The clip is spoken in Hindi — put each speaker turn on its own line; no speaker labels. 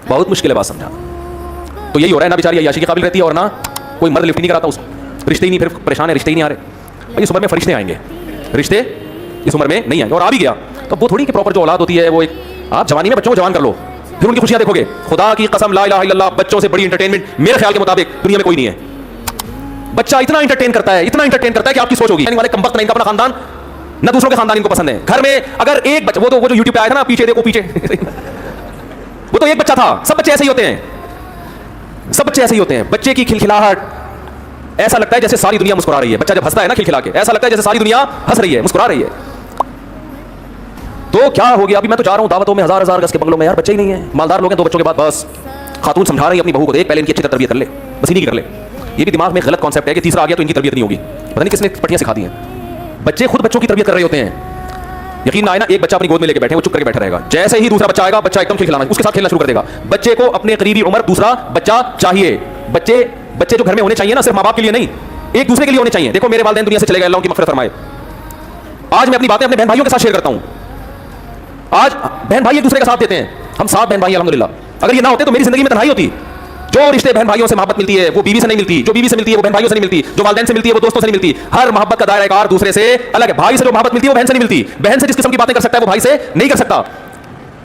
बहुत मुश्किल है बात समझा। तो यही हो रहा है ना, बेचारी अय्याशी के काबिल रहती है और ना कोई मर्द लिफ्ट नहीं कराता उसको, रिश्ते ही नहीं, फिर परेशान है, रिश्ते ही नहीं आ रहे। भाई इस उम्र में फरिश्ते आएंगे, रिश्ते इस उम्र में नहीं आएंगे, और आ भी गया तो वो थोड़ी कि प्रॉपर जो औलाद होती है वो एक, आप जवानी में बच्चों को जवान कर लो, फिर उनकी खुशियां देखोगे। खुदा की कसम ला इलाहा इल्लल्लाह, बच्चों से बड़ी एंटरटेनमेंट मेरे ख्याल के मुताबिक दुनिया में कोई नहीं है। बच्चा इतना एंटरटेन करता है, इतना एंटरटेन करता है कि आपकी सोच होगी वाले कमबख्त नहीं, इनका अपना खानदान ना दूसरों के खानदान इनको पसंद है। घर में अगर एक बच्चा, वो जो यूट्यूब पे आया था ना, पीछे देखो पीछे वो तो एक बच्चा था। सब बच्चे ऐसे ही होते हैं, सब बच्चे ऐसे ही होते हैं। बच्चे की खिलखिलाहट ऐसा लगता है जैसे सारी दुनिया मुस्कुरा रही है। बच्चा जब हंसता है ना खिलखिला के, ऐसा लगता है जैसे सारी दुनिया हंस रही है, मुस्कुरा रही है। तो क्या हो गया, अभी मैं तो जा रहा हूं दावतों में, हजार गज के बंगलों में, यार बच्चे ही नहीं है, मालदार लोग हैं, 2 बच्चों के बाद बस खातून समझा रही है अपनी बहू को, देख पहले इनकी अच्छी तरबियत कर ले, बस इन्हीं की कर ले। ये भी दिमाग में गलत कॉन्सेप्ट है कि तीसरा आ गया तो इनकी तरबियत नहीं होगी। पता नहीं किसने पट्टियां सिखा दी हैं। बच्चे खुद बच्चों की तरबियत कर रहे होते हैं। यकीन ना आए ना, एक बच्चा अपनी गोद में लेके बैठे, वो चुप करके बैठा रहेगा, जैसे ही दूसरा बच्चा आएगा बच्चा एकदम खिलखिलाना उसके साथ खेलना शुरू कर देगा। बच्चे को अपने करीबी उम्र दूसरा बच्चा चाहिए। बच्चे जो घर में होने चाहिए ना, सिर्फ माँ बाप के लिए नहीं, एक दूसरे के लिए होने चाहिए। देखो मेरे वालिदैन दुनिया से चले गए, अल्लाह उनकी मग़फ़िरत फरमाए। आज मैं अपनी बातें अपने बहन भाइयों के साथ शेयर करता हूं। आज बहन भाई एक दूसरे का साथ देते हैं, हम 7 बहन भाई अल्हम्दुलिल्लाह। अगर ये ना होते तो मेरी जिंदगी में तन्हाई होती। जो रिश्ते बहन भाइयों से मोहब्बत मिलती है वो बीवी से नहीं मिलती, जो बीवी से मिलती है वो बहन भाइयों से नहीं मिलती, जो वालिदैन से मिलती है वो दोस्तों से नहीं मिलती। हर मोहब्बत का दायरा एक दूसरे से अलग है। भाई से जो मोहब्बत मिलती है वो बहन से नहीं मिलती, बहन से जिस किस्म की बातें कर सकता है वो भाई से नहीं कर सकता।